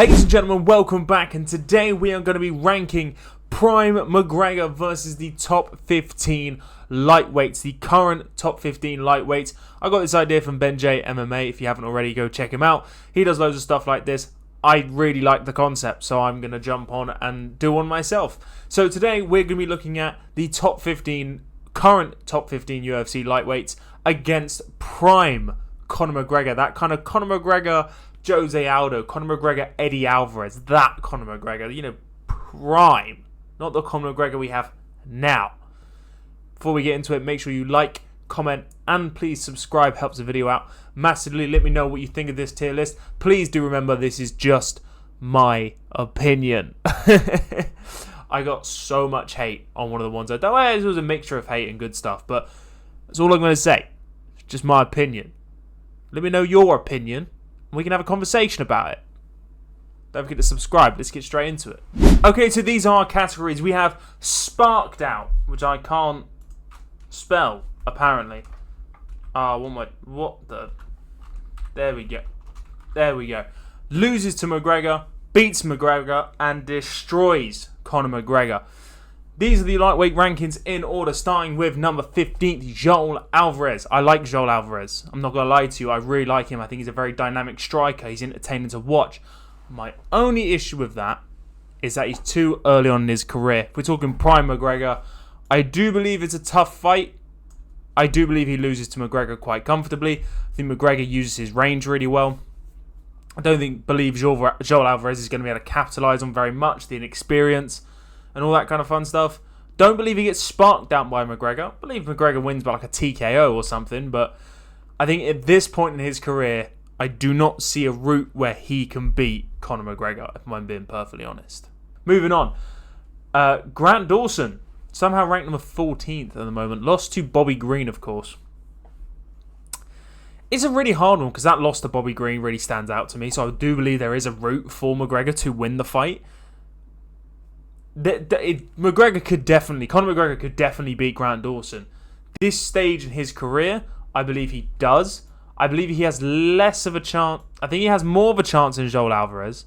Ladies and gentlemen, welcome back, and today we are going to be ranking PRIME McGregor versus the top 15 lightweights, the current top 15 lightweights. I got this idea from Ben J MMA. If you haven't already, go check him out. He does loads of stuff like this. I really like the concept, so I'm going to jump on and do one myself. So today we're going to be looking at the top 15, current top 15 UFC lightweights against PRIME Conor McGregor. That kind of Conor McGregor, Jose Aldo, Conor McGregor, Eddie Alvarez, that Conor McGregor, you know, prime, not the Conor McGregor we have now. Before we get into it, make sure you like, comment, and please subscribe, helps the video out massively. Let me know what you think of this tier list. Please do remember this is just my opinion. I got so much hate on one of the ones I done. Well, it was a mixture of hate and good stuff, but that's all I'm going to say. It's just my opinion. Let me know your opinion. We can have a conversation about it. Don't forget to subscribe. Let's get straight into it. Okay, so these are our categories. We have Sparked Out, which I can't spell, apparently. What the? There we go. There we go. Loses to McGregor, beats McGregor, and destroys Conor McGregor. These are the lightweight rankings in order, starting with number 15th, Joel Alvarez. I like Joel Alvarez. I'm not going to lie to you. I really like him. I think he's a very dynamic striker. He's entertaining to watch. My only issue with that is that he's too early on in his career. If we're talking PRIME McGregor, I do believe it's a tough fight. I do believe he loses to McGregor quite comfortably. I think McGregor uses his range really well. I don't believe Joel Alvarez is going to be able to capitalise on very much, the inexperience and all that kind of fun stuff. Don't believe he gets sparked out by McGregor. I believe McGregor wins by like a TKO or something, but I think at this point in his career, I do not see a route where he can beat Conor McGregor, if I'm being perfectly honest. Moving on. Grant Dawson, somehow ranked number 14th at the moment. Lost to Bobby Green, of course. It's a really hard one because that loss to Bobby Green really stands out to me, so I do believe there is a route for McGregor to win the fight. Conor McGregor could definitely beat Grant Dawson. This stage in his career, I believe he does. I believe he has less of a chance. I think he has more of a chance than Joel Alvarez,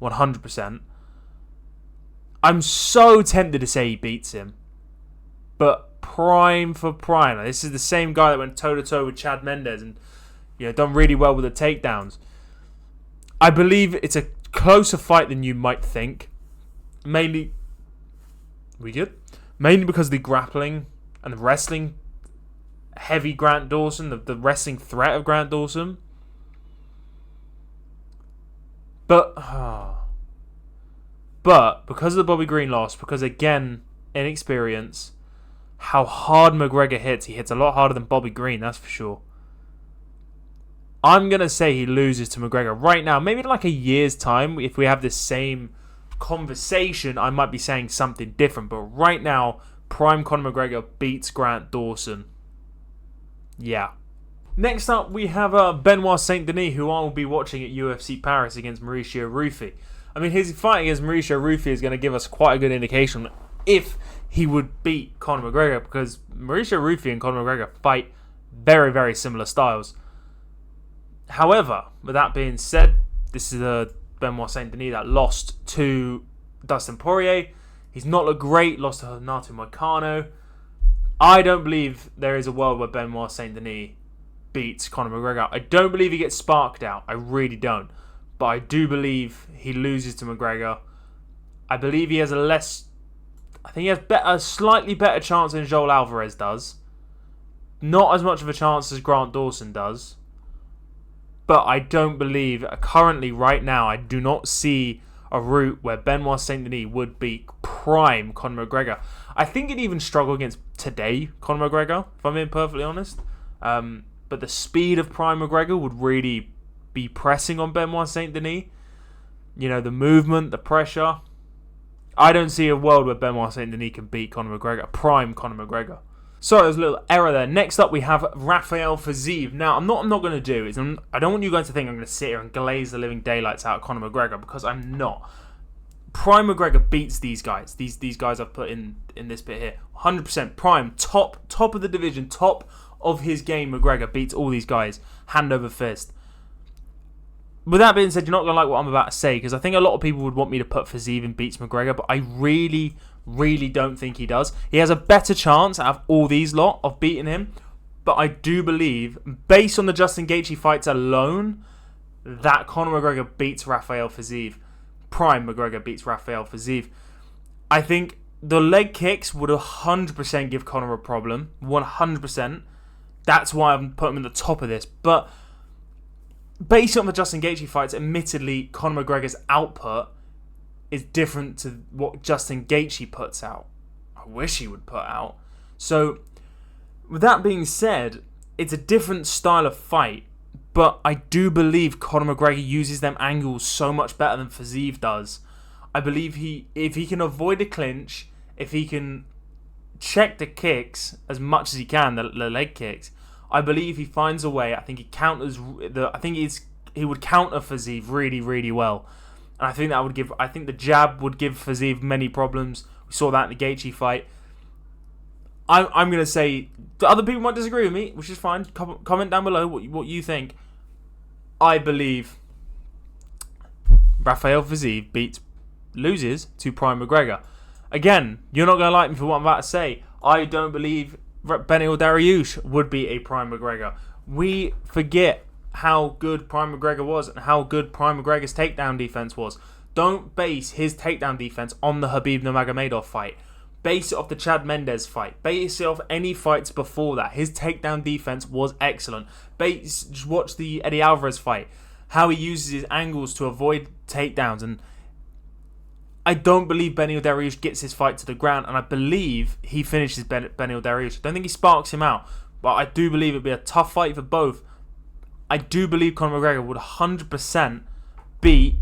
100%. I'm so tempted to say he beats him, but prime for prime. This is the same guy that went toe to toe with Chad Mendes and done really well with the takedowns. I believe it's a closer fight than you might think. Mainly because of the grappling and the wrestling heavy Grant Dawson, the wrestling threat of Grant Dawson. But because of the Bobby Green loss, because again, inexperience, how hard McGregor hits, he hits a lot harder than Bobby Green, that's for sure. I'm going to say he loses to McGregor right now. Maybe in like a year's time, if we have this same conversation, I might be saying something different, but right now prime Conor McGregor beats Grant Dawson. Yeah. Next up we have Benoit Saint Denis, who I will be watching at UFC Paris against Mauricio Rufy. I mean, his fight against Mauricio Rufy is going to give us quite a good indication if he would beat Conor McGregor, because Mauricio Rufy and Conor McGregor fight very, very similar styles. However, with that being said, this is a Benoit Saint Denis that lost to Dustin Poirier. He's not looked great, lost to Renato Moicano. I don't believe there is a world where Benoit Saint Denis beats Conor McGregor. I don't believe he gets sparked out. I really don't. But I do believe he loses to McGregor. I believe he has a slightly better chance than Joel Alvarez does. Not as much of a chance as Grant Dawson does. But I don't believe, currently, right now, I do not see a route where Benoit Saint Denis would beat prime Conor McGregor. I think he'd even struggle against today Conor McGregor, if I'm being perfectly honest. But the speed of prime McGregor would really be pressing on Benoit Saint Denis. The movement, the pressure. I don't see a world where Benoit Saint Denis can beat Conor McGregor, prime Conor McGregor. Sorry, there's a little error there. Next up, we have Rafael Fiziev. Now, I'm not going to do is I don't want you guys to think I'm going to sit here and glaze the living daylights out of Conor McGregor, because I'm not. Prime McGregor beats these guys. These guys I've put in this bit here. 100% prime, top of the division, top of his game. McGregor beats all these guys hand over fist. with that being said, you're not going to like what I'm about to say, because I think a lot of people would want me to put Fiziev and beats McGregor, but I really, really don't think he does. He has a better chance out of all these lot of beating him, but I do believe, based on the Justin Gaethje fights alone, that Conor McGregor beats Rafael Fiziev. Prime McGregor beats Rafael Fiziev. I think the leg kicks would 100% give Conor a problem. 100%. That's why I'm putting him at the top of this. But based on the Justin Gaethje fights, admittedly, Conor McGregor's output is different to what Justin Gaethje puts out. I wish he would put out. So, with that being said, it's a different style of fight. But I do believe Conor McGregor uses them angles so much better than Fiziev does. I believe if he can avoid a clinch, if he can check the kicks as much as he can, the leg kicks, I believe he finds a way. I think he counters he would counter Fiziev really, really well. And I think the jab would give Fiziev many problems. We saw that in the Gaethje fight. I'm going to say, other people might disagree with me, which is fine. Comment down below what you think. I believe Rafael Fiziev loses to Prime McGregor. Again, you're not going to like me for what I'm about to say. I don't believe Benoit Dariush would be a Prime McGregor. We forget how good Prime McGregor was and how good Prime McGregor's takedown defense was. Don't base his takedown defense on the Khabib Nurmagomedov fight. Base it off the Chad Mendes fight. Base it off any fights before that. His takedown defense was excellent. Just watch the Eddie Alvarez fight. How he uses his angles to avoid takedowns. And I don't believe Benoit Dariush gets his fight to the ground. And I believe he finishes Benoit Dariush. I don't think he sparks him out. But I do believe it'd be a tough fight for both. I do believe Conor McGregor would 100% beat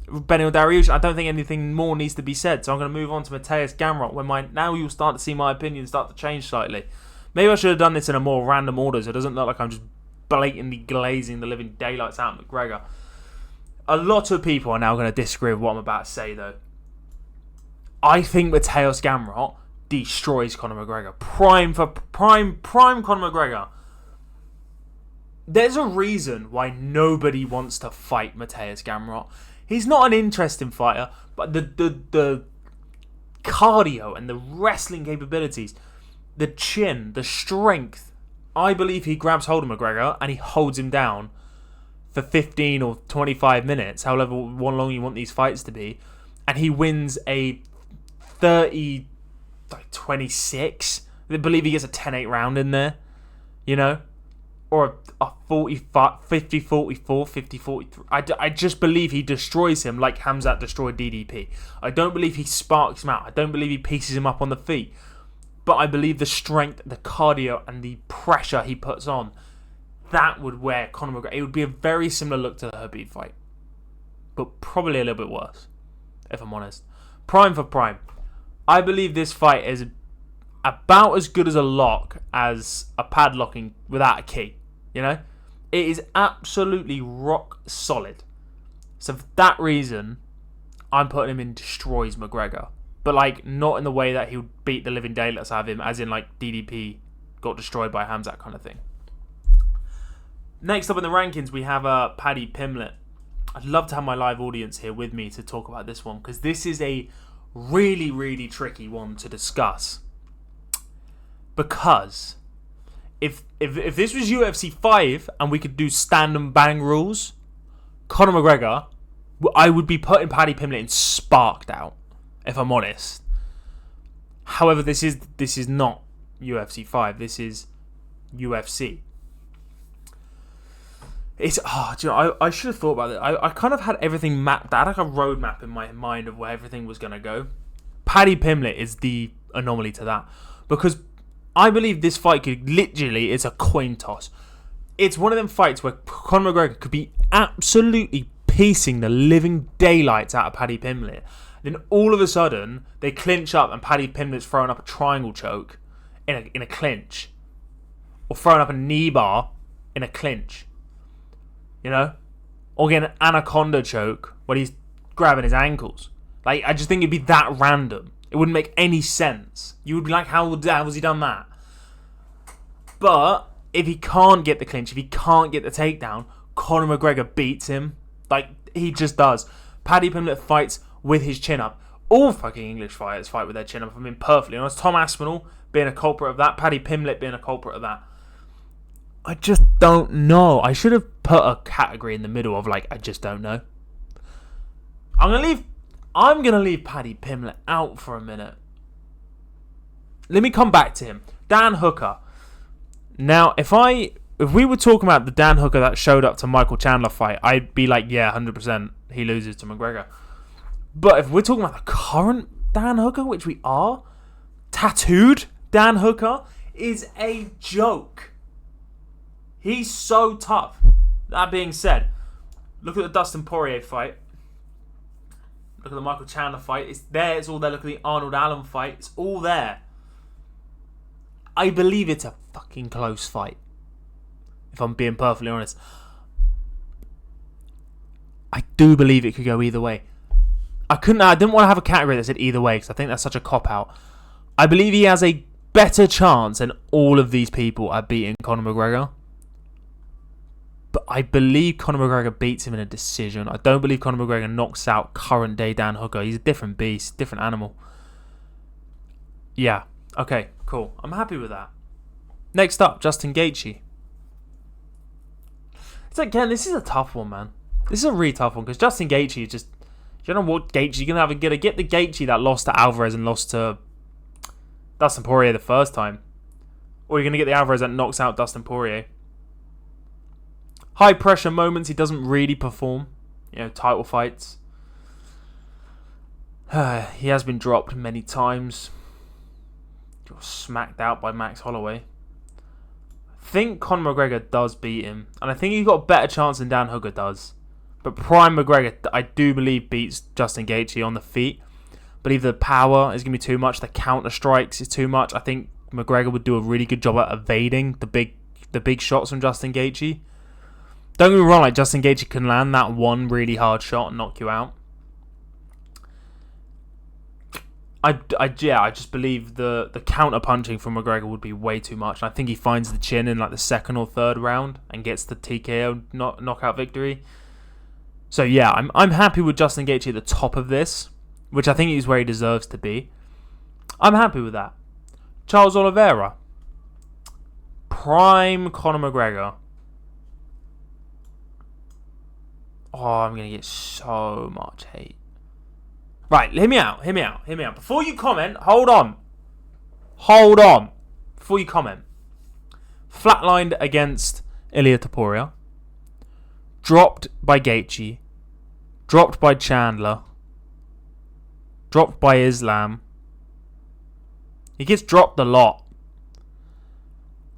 Benoit Dariush. I don't think anything more needs to be said, so I'm going to move on to Mateusz Gamrot, where now you'll start to see my opinion start to change slightly. Maybe I should have done this in a more random order, so it doesn't look like I'm just blatantly glazing the living daylights out of McGregor. A lot of people are now going to disagree with what I'm about to say, though. I think Mateusz Gamrot destroys Conor McGregor. Prime Conor McGregor. There's a reason why nobody wants to fight Mateusz Gamrot. He's not an interesting fighter, but the cardio and the wrestling capabilities, the chin, the strength, I believe he grabs hold of McGregor and he holds him down for 15 or 25 minutes, however long you want these fights to be, and he wins a 30-26. I believe he gets a 10-8 round in there, you know? Or a 50-44, 50-43. I just believe he destroys him like Khamzat destroyed DDP. I don't believe he sparks him out. I don't believe he pieces him up on the feet. But I believe the strength, the cardio, and the pressure he puts on, that would wear Conor McGregor. It would be a very similar look to the Khabib fight. But probably a little bit worse, if I'm honest. Prime for prime. I believe this fight is about as good as a lock as a padlocking without a key. You know? It is absolutely rock solid. So for that reason, I'm putting him in destroys McGregor. But like, not in the way that he would beat the living daylights out of him, as in like DDP got destroyed by Khamzat kind of thing. Next up in the rankings, we have Paddy Pimblett. I'd love to have my live audience here with me to talk about this one, because this is a really, really tricky one to discuss. Because if this was UFC 5 and we could do stand and bang rules, Conor McGregor, I would be putting Paddy Pimblett in sparked out, if I'm honest. However, this is not UFC 5. This is UFC. It's do you know, I should have thought about it. I kind of had everything mapped. I had like a roadmap in my mind of where everything was gonna go. Paddy Pimblett is the anomaly to that, because I believe this fight could literally, it's a coin toss. It's one of them fights where Conor McGregor could be absolutely piecing the living daylights out of Paddy Pimblett. Then all of a sudden, they clinch up and Paddy Pimblett's throwing up a triangle choke in a clinch. Or throwing up a knee bar in a clinch. You know? Or getting an anaconda choke where he's grabbing his ankles. Like, I just think it'd be that random. It wouldn't make any sense. You would be like, how has he done that? But if he can't get the clinch, if he can't get the takedown, Conor McGregor beats him. Like, he just does. Paddy Pimblett fights with his chin up. All fucking English fighters fight with their chin up, if I'm being perfectly honest. Tom Aspinall being a culprit of that. Paddy Pimblett being a culprit of that. I just don't know. I should have put a category in the middle of, like, I just don't know. I'm gonna leave Paddy Pimblett out for a minute. Let me come back to him. Dan Hooker. Now, if we were talking about the Dan Hooker that showed up to Michael Chandler fight, I'd be like, yeah, 100%, he loses to McGregor. But if we're talking about the current Dan Hooker, which we are, tattooed Dan Hooker is a joke. He's so tough. That being said, look at the Dustin Poirier fight. Look at the Michael Chandler fight. It's there. It's all there. Look at the Arnold Allen fight. It's all there. I believe it's a fucking close fight. If I'm being perfectly honest. I do believe it could go either way. I didn't want to have a category that said either way because I think that's such a cop-out. I believe he has a better chance than all of these people at beating Conor McGregor. But I believe Conor McGregor beats him in a decision. I don't believe Conor McGregor knocks out current day Dan Hooker. He's a different beast, different animal. Yeah. Okay, cool. I'm happy with that. Next up, Justin Gaethje. Again, this is a tough one, man. This is a really tough one because Justin Gaethje is just... You don't know what Gaethje you're going to get the Gaethje that lost to Alvarez and lost to Dustin Poirier the first time. Or you're going to get the Alvarez that knocks out Dustin Poirier. High pressure moments, he doesn't really perform. You know, title fights. He has been dropped many times. He was smacked out by Max Holloway. I think Conor McGregor does beat him. And I think he's got a better chance than Dan Hooker does. But Prime McGregor, I do believe, beats Justin Gaethje on the feet. I believe the power is going to be too much. The counter strikes is too much. I think McGregor would do a really good job at evading the big shots from Justin Gaethje. Don't get me wrong, like Justin Gaethje can land that one really hard shot and knock you out. I just believe the counter punching from McGregor would be way too much. I think he finds the chin in like the second or third round and gets the TKO knockout victory. So yeah, I'm happy with Justin Gaethje at the top of this, which I think is where he deserves to be. I'm happy with that. Charles Oliveira. Prime Conor McGregor. Oh, I'm going to get so much hate. Right, hear me out. Before you comment, hold on. Before you comment. Flatlined against Ilia Topuria. Dropped by Gaethje. Dropped by Chandler. Dropped by Islam. He gets dropped a lot.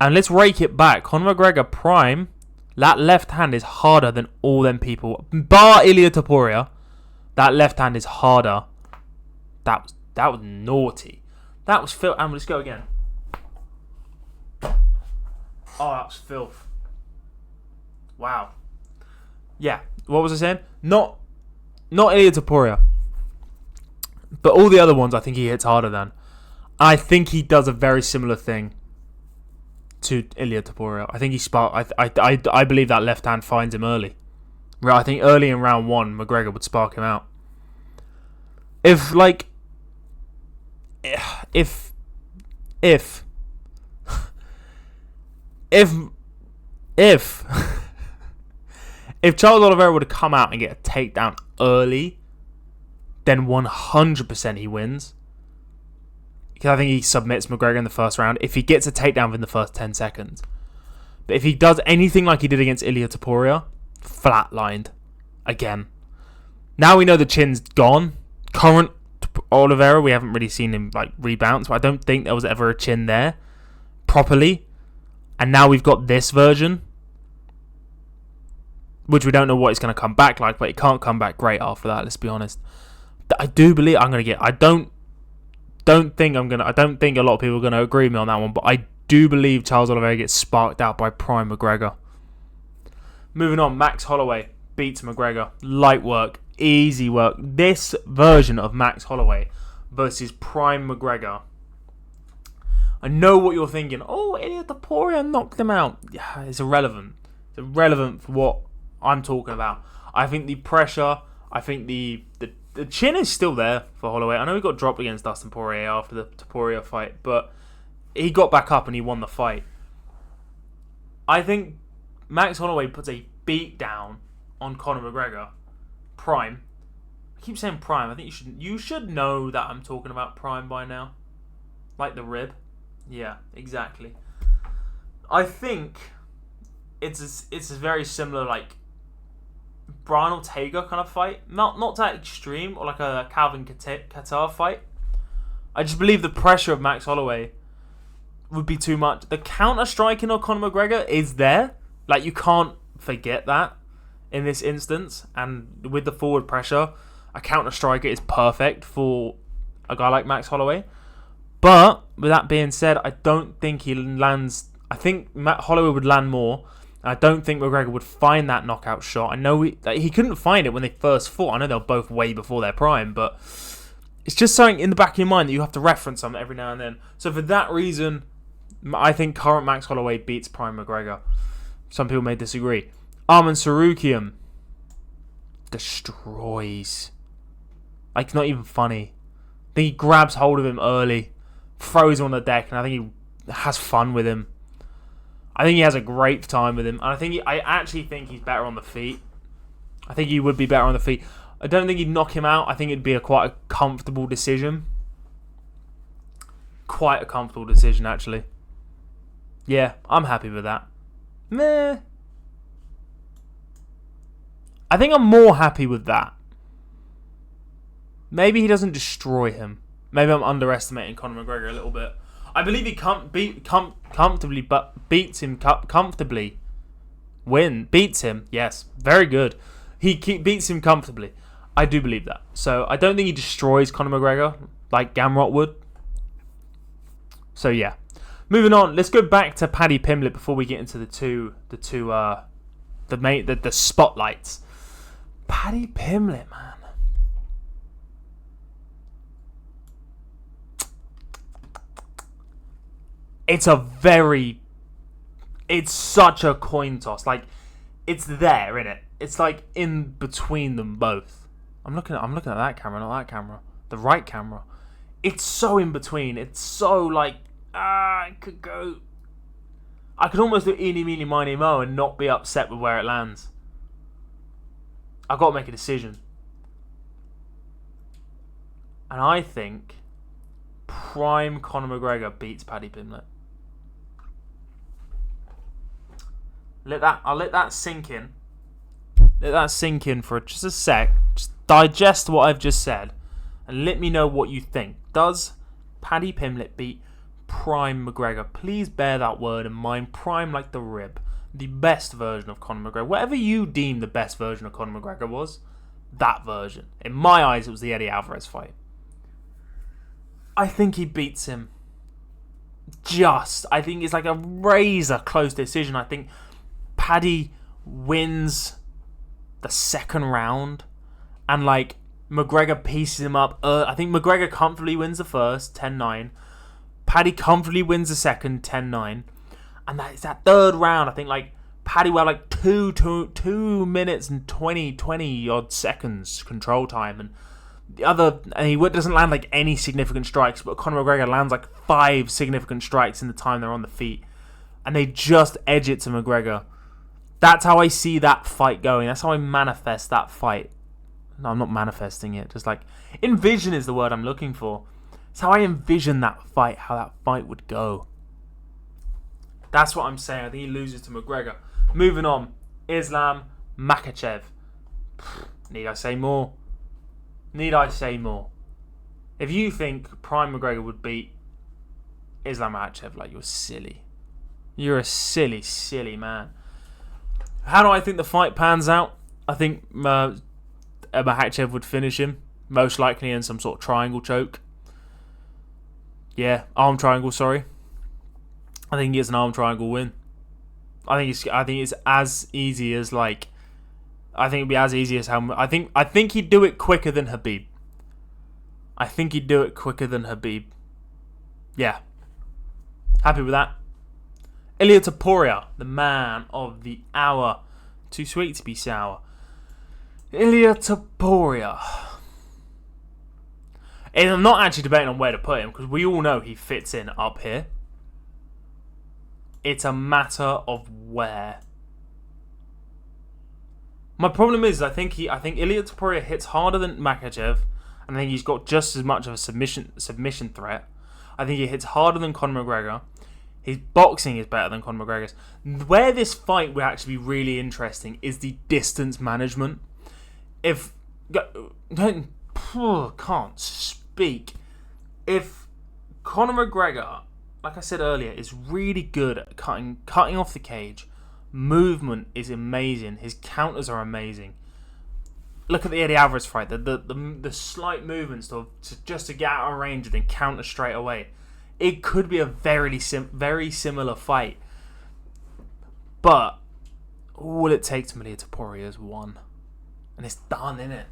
And let's rake it back. Conor McGregor prime. That left hand is harder than all them people. Bar Ilia Topuria. That left hand is harder. That was naughty. That was filth. And let's go again. Oh, that was filth. Wow. Yeah. What was I saying? Not Ilia Topuria. But all the other ones I think he hits harder than. I think he does a very similar thing to Ilia Topuria. I think he I believe that left hand finds him early. I think early in round 1, McGregor would spark him out. If Charles Oliveira would have come out and get a takedown early, then 100% he wins. Because I think he submits McGregor in the first round if he gets a takedown within the first 10 seconds. But if he does anything like he did against Ilia Topuria, flatlined again. Now we know the chin's gone. Current Oliveira, we haven't really seen him like rebound, so I don't think there was ever a chin there properly. And now we've got this version, which we don't know what it's going to come back like, but it can't come back great after that. Let's be honest. I do believe I'm going to get. I don't think a lot of people are going to agree with me on that one, but I do believe Charles Oliveira gets sparked out by Prime McGregor. Moving on, Max Holloway beats McGregor. Light work, easy work. This version of Max Holloway versus Prime McGregor. I know what you're thinking. Oh, Ilia Topuria knocked him out. Yeah, it's irrelevant. It's irrelevant for what I'm talking about. I think the pressure, I think the chin is still there for Holloway. I know he got dropped against Dustin Poirier after the Topuria fight, but he got back up and he won the fight. I think Max Holloway puts a beat down on Conor McGregor. Prime. I keep saying Prime. I think you should know that I'm talking about Prime by now. Like the rib. Yeah, exactly. I think it's a very similar like Brian Ortega kind of fight. Not that extreme, or like a Calvin Kattar fight. I just believe the pressure of Max Holloway would be too much. The counter striking of Conor McGregor is there. Like, you can't forget that in this instance. And with the forward pressure, a counter striker is perfect for a guy like Max Holloway. But with that being said, I don't think he lands. I think Holloway would land more. I don't think McGregor would find that knockout shot. I know he couldn't find it when they first fought. I know they were both way before their prime, but it's just something in the back of your mind that you have to reference them every now and then. So for that reason, I think current Max Holloway beats prime McGregor. Some people may disagree. Arman Tsarukyan destroys. Like, not even funny. I think he grabs hold of him early, throws him on the deck, and I think he has fun with him. I think he has a great time with him. And I actually think he's better on the feet. I think he would be better on the feet. I don't think he'd knock him out. I think it'd be quite a comfortable decision. Quite a comfortable decision, actually. Yeah, I'm happy with that. Meh. I think I'm more happy with that. Maybe he doesn't destroy him. Maybe I'm underestimating Conor McGregor a little bit. I believe he comfortably, but beats him comfortably. Beats him. Yes, very good. He beats him comfortably. I do believe that. So I don't think he destroys Conor McGregor like Gamrot would. So yeah, moving on. Let's go back to Paddy Pimblett before we get into the spotlights. Paddy Pimblett, man. It's such a coin toss. Like, it's there, innit? It's like in between them both. I'm looking at that camera, not that camera. The right camera. It's so in between. It's so like, it could go. I could almost do eeny, meeny, miny, mo and not be upset with where it lands. I've got to make a decision. And I think prime Conor McGregor beats Paddy Pimblett. I'll let that sink in. Let that sink in for just a sec. Just digest what I've just said. And let me know what you think. Does Paddy Pimblett beat prime McGregor? Please bear that word in mind. Prime like the rib. The best version of Conor McGregor. Whatever you deem the best version of Conor McGregor was, that version. In my eyes, it was the Eddie Alvarez fight. I think he beats him. I think it's like a razor close decision. I think Paddy wins the second round, and like McGregor pieces him up. I think McGregor comfortably wins the first, 10-9. Paddy comfortably wins the second, 10-9. And it's that third round. I think like Paddy will have like 2 minutes and 20 odd seconds control time, and he doesn't land like any significant strikes, but Conor McGregor lands like 5 significant strikes in the time they're on the feet, and they just edge it to McGregor. That's how I see that fight going. That's how I manifest that fight. No, I'm not manifesting it. Just like, envision is the word I'm looking for. It's how I envision that fight, how that fight would go. That's what I'm saying. I think he loses to McGregor. Moving on. Islam Makhachev. Need I say more? If you think prime McGregor would beat Islam Makhachev, like, you're silly. You're a silly, silly man. How do I think the fight pans out? I think Makhachev would finish him, most likely in some sort of triangle choke. Yeah, arm triangle, sorry. I think he gets an arm triangle win. I think it's as easy as like. I think it'd be as easy as how. I think he'd do it quicker than Khabib. Yeah. Happy with that. Ilia Topuria, the man of the hour. Too sweet to be sour. Ilia Topuria. And I'm not actually debating on where to put him because we all know he fits in up here. It's a matter of where. My problem is I think Ilia Topuria hits harder than Makhachev. I think he's got just as much of a submission threat. I think he hits harder than Conor McGregor. His boxing is better than Conor McGregor's. Where this fight will actually be really interesting is the distance management. Can't speak. If Conor McGregor, like I said earlier, is really good at cutting off the cage, movement is amazing. His counters are amazing. Look at the Eddie Alvarez fight. The slight movements to get out of range and then counter straight away. It could be a very similar fight. But all it takes to Ilia Topuria is one. And it's done, innit?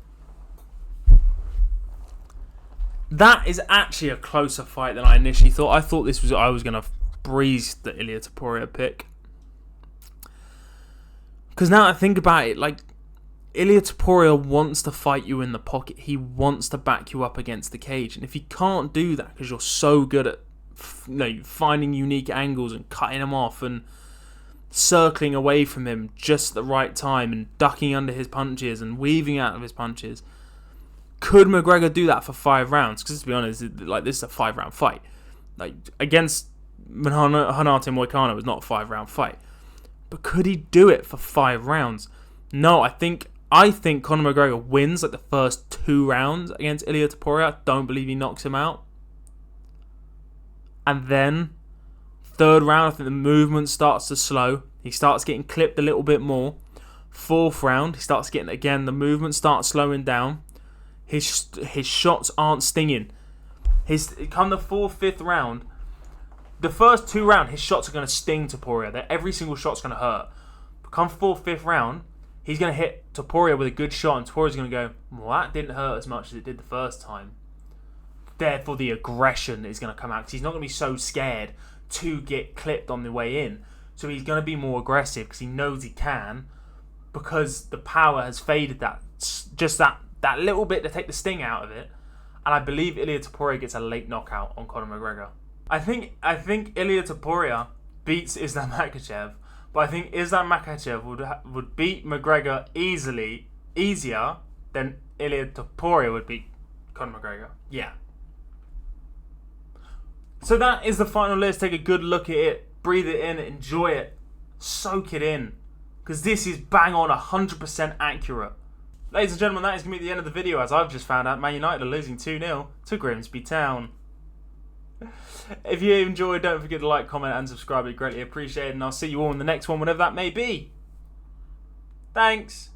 That is actually a closer fight than I initially thought. I thought I was going to breeze the Ilia Topuria pick. Because now I think about it, like, Ilia Topuria wants to fight you in the pocket. He wants to back you up against the cage. And if he can't do that because you're so good at finding unique angles and cutting him off and circling away from him just at the right time and ducking under his punches and weaving out of his punches, could McGregor do that for 5 rounds? Because to be honest, this is a 5-round fight. Like, against Hanate Moicano, it was not a 5-round fight. But could he do it for 5 rounds? No, I think Conor McGregor wins like the first 2 rounds against Ilia Topuria. I don't believe he knocks him out. And then, 3rd round, I think the movement starts to slow. He starts getting clipped a little bit more. 4th round, he starts getting, again, the movement starts slowing down. His shots aren't stinging. Come the 4th, 5th round, the first 2 rounds, his shots are going to sting Topuria. Every single shot's going to hurt. But come 4th, 5th round, he's going to hit Topuria with a good shot, and Topuria's going to go, well, that didn't hurt as much as it did the first time. Therefore, the aggression is going to come out because he's not going to be so scared to get clipped on the way in. So he's going to be more aggressive because he knows he can, because the power has faded that little bit to take the sting out of it. And I believe Ilia Topuria gets a late knockout on Conor McGregor. I think Ilia Topuria beats Islam Makhachev, but I think Islam Makhachev would beat McGregor easier than Ilia Topuria would beat Conor McGregor. Yeah. So that is the final list. Take a good look at it, breathe it in, enjoy it, soak it in, because this is bang on 100% accurate. Ladies and gentlemen, that is going to be the end of the video, as I've just found out Man United are losing 2-0 to Grimsby Town. If you enjoyed, don't forget to like, comment and subscribe. It'd be greatly appreciated, and I'll see you all in the next one, whenever that may be. Thanks.